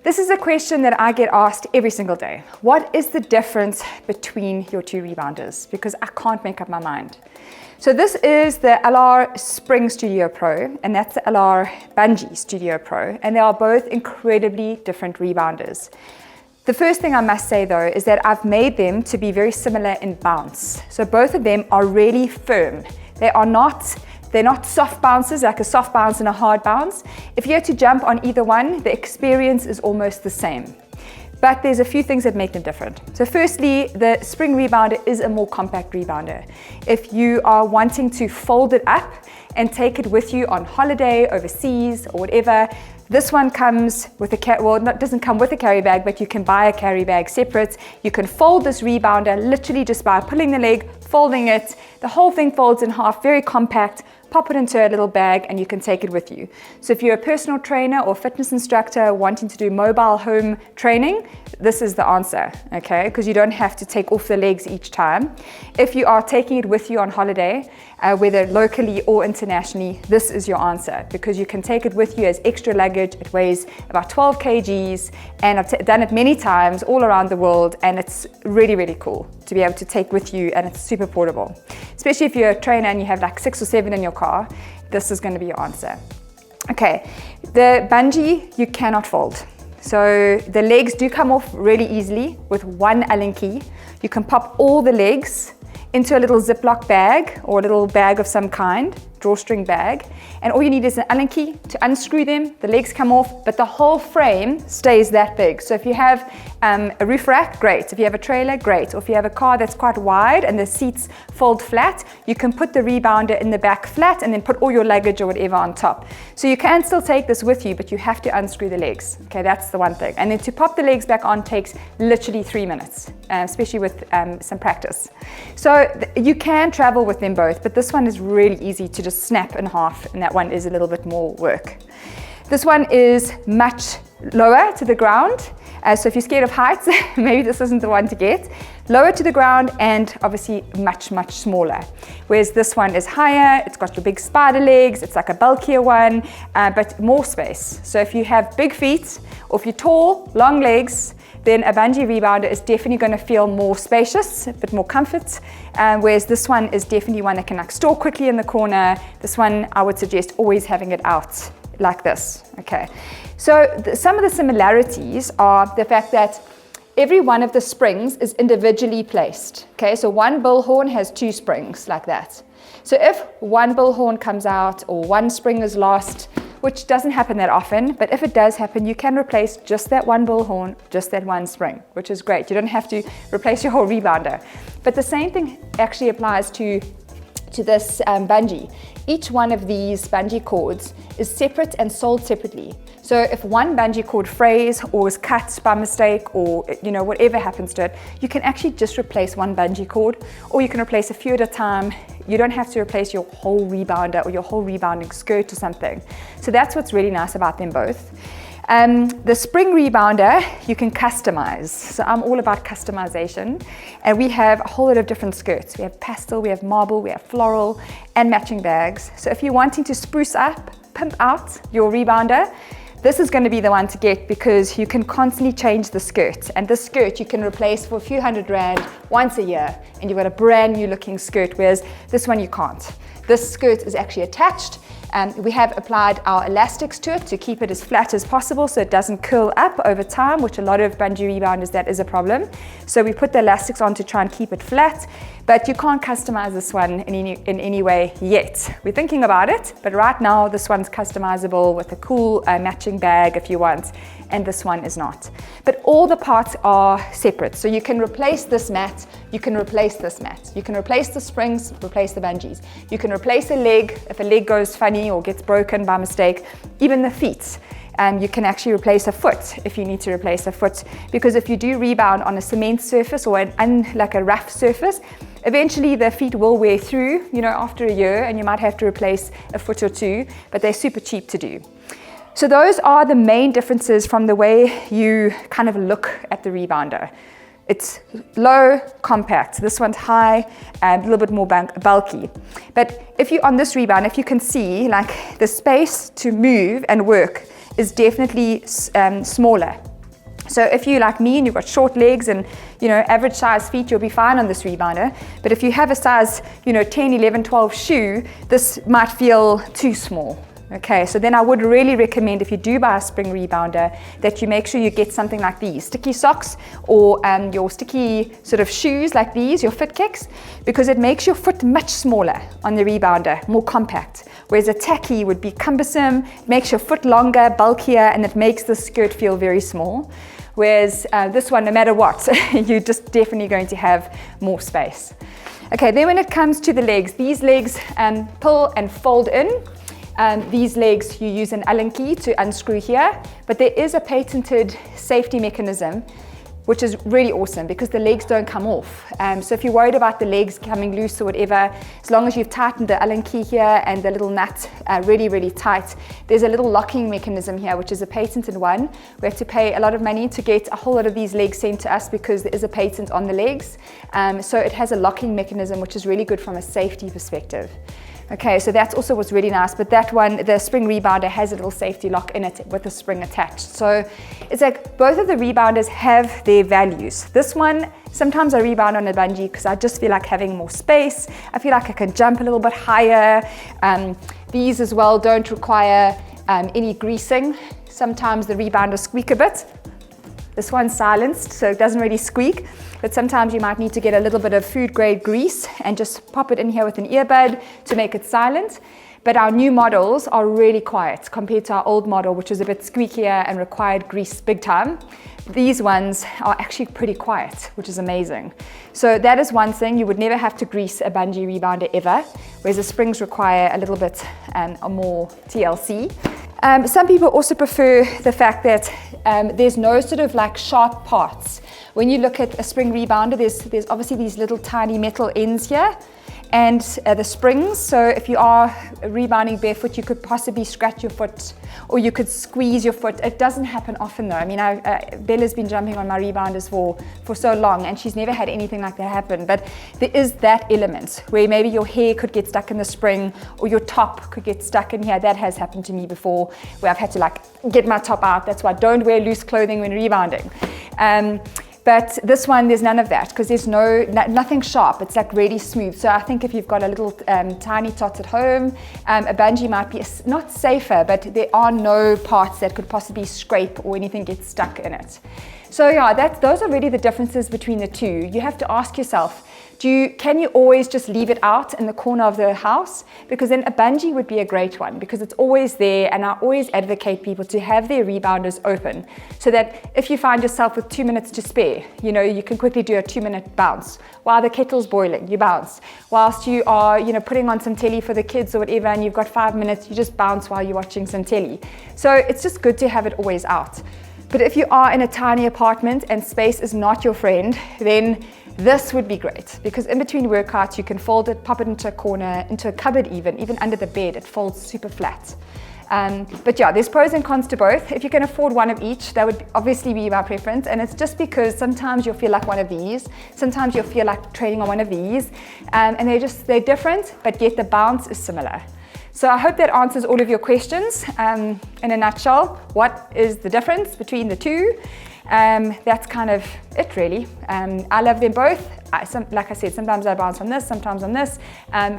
This is a question that I get asked every single day. What is the difference between your two rebounders? Because I can't make up my mind. So this is the LR Spring Studio Pro, and that's the LR Bungee Studio Pro, and they are both incredibly different rebounders. The first thing I must say though is that I've made them to be very similar in bounce. So both of them are really firm. They're not soft bounces, like a soft bounce and a hard bounce. If you had to jump on either one, the experience is almost the same. But there's a few things that make them different. So firstly, the Spring Rebounder is a more compact rebounder. If you are wanting to fold it up and take it with you on holiday, overseas, or whatever, this one comes with doesn't come with a carry bag, but you can buy a carry bag separate. You can fold this rebounder literally just by pulling the leg, folding it. The whole thing folds in half, very compact. Pop it into a little bag and you can take it with you. So if you're a personal trainer or fitness instructor wanting to do mobile home training, this is the answer, okay? Because you don't have to take off the legs each time. If you are taking it with you on holiday, whether locally or internationally, this is your answer, because you can take it with you as extra luggage. It weighs about 12 kgs, and I've done it many times all around the world, and it's really, really cool to be able to take with you, and it's super portable. Especially if you're a trainer and you have like 6 or 7 in your car, this is going to be your answer. Okay, the bungee you cannot fold. So the legs do come off really easily with one Allen key. You can pop all the legs into a little Ziploc bag or a little bag of some kind, drawstring bag, and all you need is an Allen key to unscrew them. The legs come off, but the whole frame stays that big. So if you have a roof rack, great. If you have a trailer, great. Or if you have a car that's quite wide and the seats fold flat, you can put the rebounder in the back flat and then put all your luggage or whatever on top. So you can still take this with you, but you have to unscrew the legs. Okay, that's the one thing. And then to pop the legs back on takes literally 3 minutes, especially with some practice. So you can travel with them both, but this one is really easy to just snap in half, and that one is a little bit more work. This one is much lower to the ground, so if you're scared of heights, maybe this isn't the one to get. Lower to the ground and obviously much, much smaller. Whereas this one is higher, it's got your big spider legs, it's like a bulkier one, but more space. So if you have big feet, or if you're tall, long legs, then a bungee rebounder is definitely going to feel more spacious, a bit more comfort, whereas this one is definitely one that can like store quickly in the corner. This one, I would suggest always having it out like this, okay? So some of the similarities are the fact that every one of the springs is individually placed, okay? So one bullhorn has 2 springs like that. So if one bullhorn comes out or one spring is lost, which doesn't happen that often, but if it does happen, you can replace just that one bullhorn, just that one spring, which is great. You don't have to replace your whole rebounder. But the same thing actually applies to this bungee. Each one of these bungee cords is separate and sold separately. So if one bungee cord frays or is cut by mistake, or whatever happens to it, you can actually just replace one bungee cord, or you can replace a few at a time. You don't have to replace your whole rebounder or your whole rebounding skirt or something. So that's what's really nice about them both. The Spring Rebounder you can customize. So I'm all about customization, and we have a whole lot of different skirts. We have pastel, we have marble, we have floral, and matching bags. So if you're wanting to spruce up, pimp out your rebounder, this is going to be the one to get, because you can constantly change the skirt, and this skirt you can replace for a few $100 once a year, and you've got a brand new looking skirt, whereas this one you can't. This skirt is actually attached. We have applied our elastics to it to keep it as flat as possible so it doesn't curl up over time, which a lot of bungee rebounders, that is a problem. So we put the elastics on to try and keep it flat, but you can't customize this one in any way yet. We're thinking about it, but right now this one's customizable with a cool matching bag if you want, and this one is not. But all the parts are separate, so you can replace this mat, you can replace this mat, you can replace the springs, replace the bungees, you can replace a leg if a leg goes funny or gets broken by mistake, even the feet. You can actually replace a foot if you need to replace a foot, because if you do rebound on a cement surface or like a rough surface, eventually the feet will wear through, after a year, and you might have to replace a foot or 2, but they're super cheap to do. So those are the main differences from the way you kind of look at the rebounder. It's low, compact. This one's high and a little bit more bulky. But if you're on this rebound, if you can see, like the space to move and work is definitely smaller So if you like me and you've got short legs and, you know, average size feet, you'll be fine on this rebounder. But if you have a size, you know, 10, 11, 12 shoe, this might feel too small. Okay, so then I would really recommend, if you do buy a spring rebounder, that you make sure you get something like these, sticky socks, or your sticky sort of shoes like these, your fit kicks, because it makes your foot much smaller on the rebounder, more compact. Whereas a tacky would be cumbersome, makes your foot longer, bulkier, and it makes the skirt feel very small. Whereas this one, no matter what, you're just definitely going to have more space. Okay, then when it comes to the legs, these legs pull and fold in. These legs, you use an Allen key to unscrew here, but there is a patented safety mechanism, which is really awesome because the legs don't come off. So if you're worried about the legs coming loose or whatever, as long as you've tightened the Allen key here and the little nut really, really tight, there's a little locking mechanism here, which is a patented one. We have to pay a lot of money to get a whole lot of these legs sent to us because there is a patent on the legs. So it has a locking mechanism, which is really good from a safety perspective. Okay, so that's also what's really nice, but that one, the spring rebounder, has a little safety lock in it with a spring attached. So it's like both of the rebounders have their values. This one, sometimes I rebound on a bungee because I just feel like having more space. I feel like I can jump a little bit higher. These as well don't require any greasing. Sometimes the rebounders squeak a bit. This one's silenced, so it doesn't really squeak, but sometimes you might need to get a little bit of food grade grease and just pop it in here with an earbud to make it silent. But our new models are really quiet compared to our old model, which was a bit squeakier and required grease big time. These ones are actually pretty quiet, which is amazing. So that is one thing, you would never have to grease a bungee rebounder ever, whereas the springs require a little bit more TLC. Some people also prefer the fact that there's no sort of like sharp parts. When you look at a spring rebounder, there's obviously these little tiny metal ends here and the springs. So if you are rebounding barefoot, you could possibly scratch your foot or you could squeeze your foot. It doesn't happen often though. I mean, Bella's been jumping on my rebounders for so long and she's never had anything like that happen. But there is that element where maybe your hair could get stuck in the spring or your top could get stuck in here. That has happened to me before where I've had to like get my top out. That's why I don't wear loose clothing when rebounding. But this one, there's none of that because there's nothing sharp. It's like really smooth. So I think if you've got a little tiny tot at home, a bungee might be not safer, but there are no parts that could possibly scrape or anything get stuck in it. So yeah, those are really the differences between the two. You have to ask yourself, can you always just leave it out in the corner of the house? Because then a bungee would be a great one because it's always there, and I always advocate people to have their rebounders open so that if you find yourself with 2 minutes to spare, you know, you can quickly do a 2-minute bounce. While the kettle's boiling, you bounce. Whilst you are, you know, putting on some telly for the kids or whatever, and you've got 5 minutes, you just bounce while you're watching some telly. So it's just good to have it always out. But if you are in a tiny apartment and space is not your friend, then this would be great because in between workouts you can fold it, pop it into a corner, into a cupboard even under the bed. It folds super flat. But yeah, there's pros and cons to both. If you can afford one of each, that would obviously be my preference. And it's just because sometimes you'll feel like one of these, sometimes you'll feel like training on one of these, and they're different, but yet the bounce is similar. So I hope that answers all of your questions. In a nutshell, what is the difference between the two? That's kind of it really. I love them both. Like I said, sometimes I bounce on this, sometimes on this,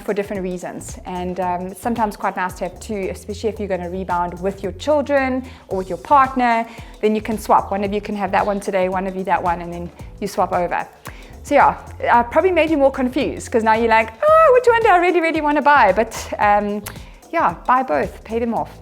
for different reasons. And it's sometimes quite nice to have two, especially if you're going to rebound with your children or with your partner, then you can swap. One of you can have that one today, one of you that one, and then you swap over. So yeah, I probably made you more confused because now you're like, oh, which one do I really, really want to buy? But yeah, buy both, pay them off.